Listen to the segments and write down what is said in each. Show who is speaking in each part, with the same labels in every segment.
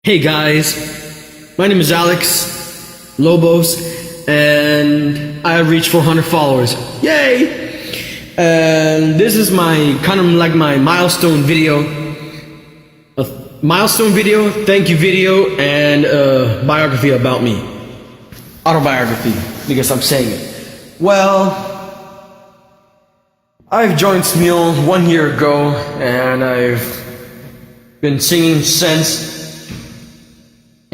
Speaker 1: Hey guys, my name is Alex Lobos, and I have reached 400 followers. Yay! And this is my kind of like my milestone video, thank you video, and biography about me. Autobiography, because I'm saying it. Well, I've joined Smule 1 year ago, and I've been singing since.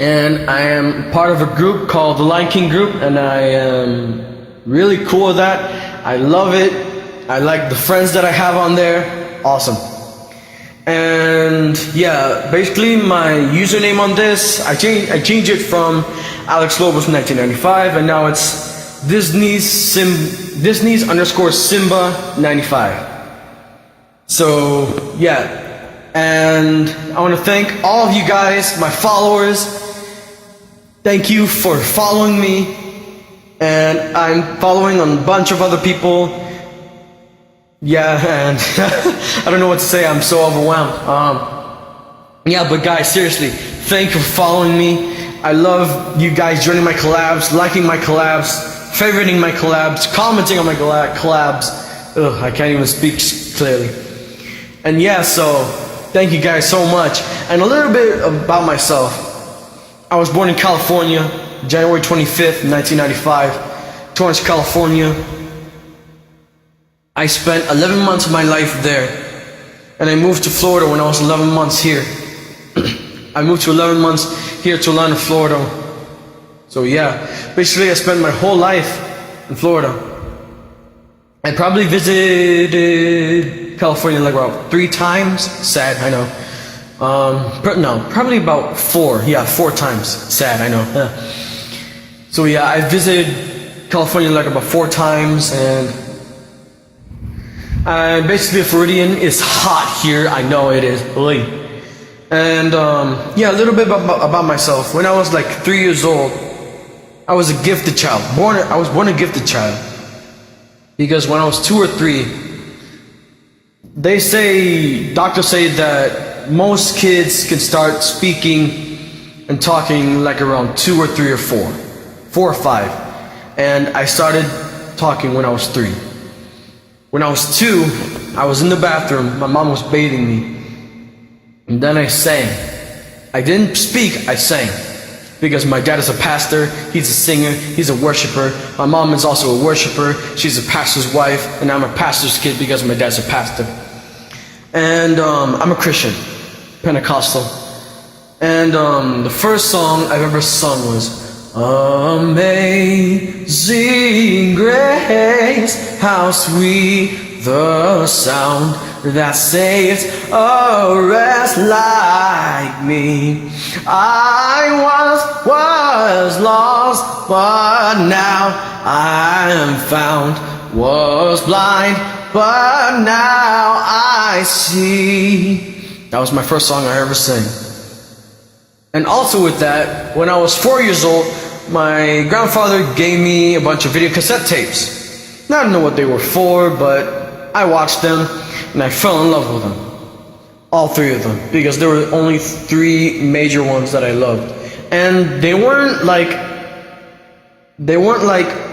Speaker 1: And I am part of a group called the Lion King Group, and I am really cool with that. I love it. I like the friends that I have on there. Awesome. And yeah, basically my username on this, I changed it from Alex Lobos 1995, and now it's Disney's underscore Simba 95. So yeah, and I want to thank all of you guys, my followers. Thank you for following me, and I'm following on a bunch of other people. Yeah, and I don't know what to say, I'm so overwhelmed. Yeah, but guys, seriously, thank you for following me. I love you guys joining my collabs, liking my collabs, favoriting my collabs, commenting on my collabs. Ugh, I can't even speak clearly. And yeah, so thank you guys so much. And a little bit about myself. I was born in California, January 25th, 1995, Torrance, California. I spent 11 months of my life there, and I moved to Florida when I was 11 months here. I moved to 11 months here to Orlando, Florida. So yeah, basically I spent my whole life in Florida. I probably visited California like about 3 times. Sad, I know. No, probably about 4. Yeah, 4 times. Sad, I know. So yeah, I visited California like about 4 times, and basically Floridian is hot here. I know it is. And yeah, a little bit about myself. When I was like 3 years old, I was a gifted child. I was born a gifted child, because when I was 2 or 3, doctors say that most kids can start speaking and talking like around 2 or 3 or 4 or 5. And I started talking when I was 3. When I was 2, I was in the bathroom, my mom was bathing me, and then I sang. I didn't speak, I sang. Because my dad is a pastor, he's a singer, he's a worshiper. My mom is also a worshiper, she's a pastor's wife, and I'm a pastor's kid because my dad's a pastor. And I'm a Christian, Pentecostal. And the first song I've ever sung was Amazing Grace, how sweet the sound that saves a wretch like me. I once was lost, but now I am found, was blind, but now I see. That was my first song I ever sang. And also with that, when I was 4 years old, my grandfather gave me a bunch of video cassette tapes. I don't know what they were for, but I watched them and I fell in love with them. All 3 of them, because there were only 3 major ones that I loved. And they weren't like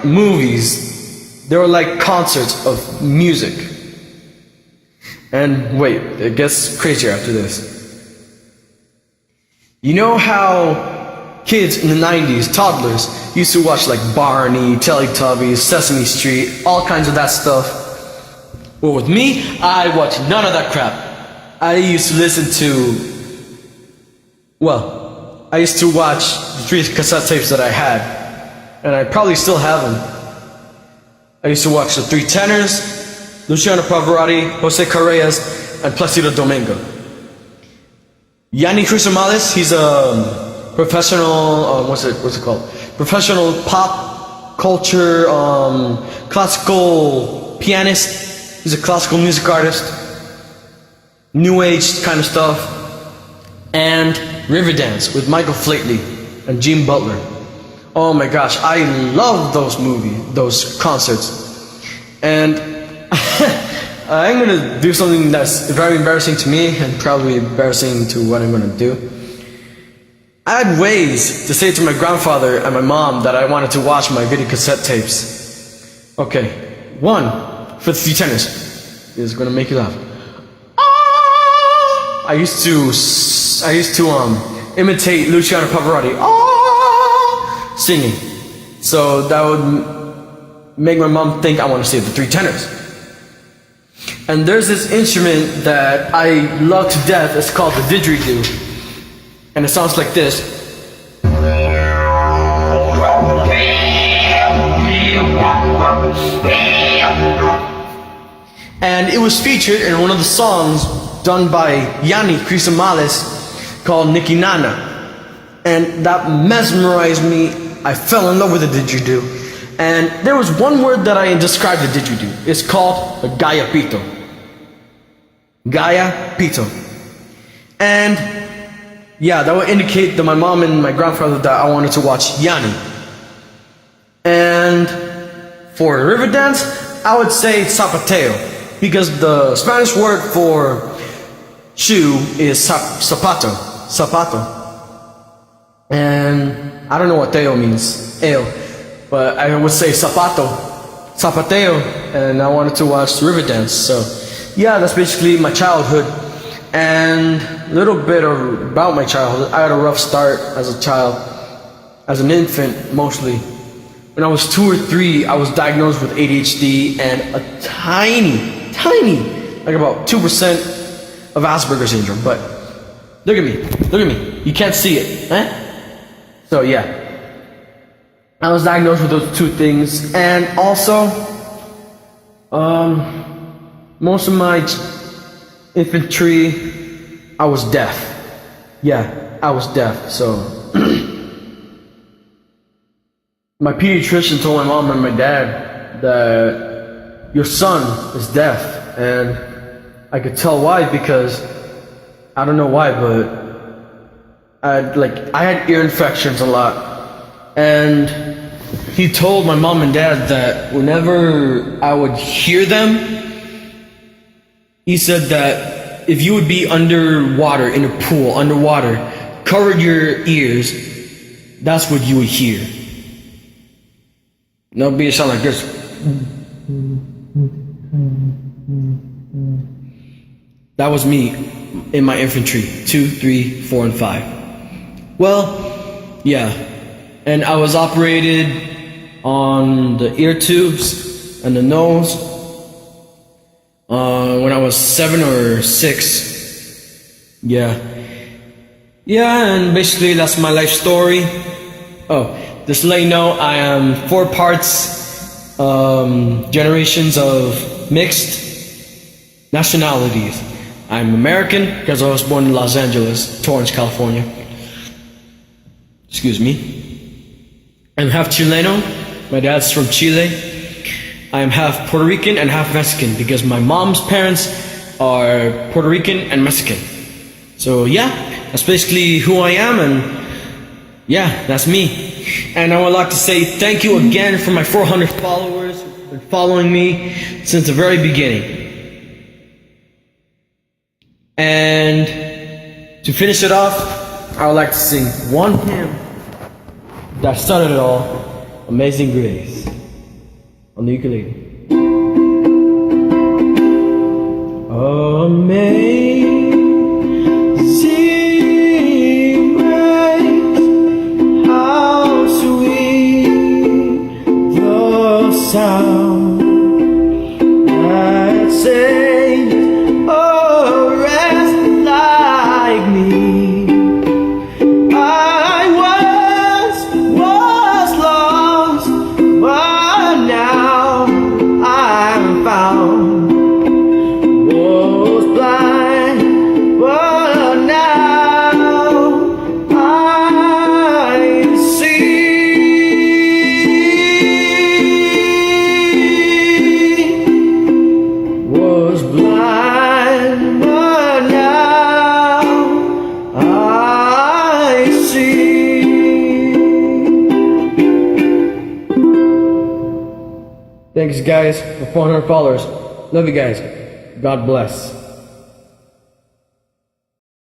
Speaker 1: movies. They were like concerts of music. And wait, it gets crazier after this. You know how kids in the 90s, toddlers, used to watch like Barney, Teletubbies, Sesame Street, all kinds of that stuff? Well, with me, I watched none of that crap. I used to watch the 3 cassette tapes that I had, and I probably still have them. I used to watch the 3 Tenors, Luciano Pavarotti, Jose Carreras, and Placido Domingo. Yanni Crusomalis, he's a professional, what's it called? Professional pop culture, classical pianist. He's a classical music artist. New age kind of stuff. And Riverdance with Michael Flatley and Gene Butler. Oh my gosh, I love those concerts. And I'm gonna do something that's very embarrassing to me and probably embarrassing to what I'm gonna do. I had ways to say to my grandfather and my mom that I wanted to watch my video cassette tapes. Okay, one, for the three tenors. It's gonna make you laugh. I used to imitate Luciano Pavarotti singing. So that would make my mom think I want to say the three tenors. And there's this instrument that I love to death. It's called the didgeridoo. And it sounds like this. And it was featured in one of the songs done by Yanni Crisomales called Niki Nana. And that mesmerized me. I fell in love with the didgeridoo. And there was one word that I described the didgeridoo. It's called a Gaya Pito. Gaya Pito. And yeah, that would indicate that my mom and my grandfather that I wanted to watch Yanni. And for river dance, I would say zapateo, because the Spanish word for shoe is zapato. And I don't know what teo means, ale, but I would say zapateo, and I wanted to watch river dance. So yeah, that's basically my childhood. And a little bit about my childhood. I had a rough start as a child, as an infant mostly. When I was 2 or 3, I was diagnosed with ADHD and a tiny, like about 2% of Asperger's syndrome. But look at me, you can't see it, eh? So yeah, I was diagnosed with those two things. And also, most of my infantry, I was deaf. Yeah, I was deaf. So my pediatrician told my mom and my dad that your son is deaf, and I could tell why, because I don't know why, but I had ear infections a lot, and he told my mom and dad that whenever I would hear them, he said that if you would be underwater, in a pool, underwater, covered your ears, that's what you would hear. No, it'd be a sound like this. That was me in my infantry, 2, 3, 4, and 5. Well, yeah, and I was operated on the ear tubes and the nose when I was 7 or 6. Yeah, and basically that's my life story. Oh, just to let you know, I am 4 parts generations of mixed nationalities. I'm American because I was born in Los Angeles, Torrance, California. Excuse me. I'm half Chileno. My dad's from Chile. I'm half Puerto Rican and half Mexican because my mom's parents are Puerto Rican and Mexican. So yeah, that's basically who I am, and yeah, that's me. And I would like to say thank you again for my 400 followers who've been following me since the very beginning. And to finish it off, I would like to sing one hymn that started it all, Amazing Grace, on the ukulele. Amazing grace, how sweet the sound that saved a wretch like me. I was lost, but now I'm found. Was blind, but now I see. Was blind, but now I see. Thanks guys for 400 followers. Love you guys. God bless.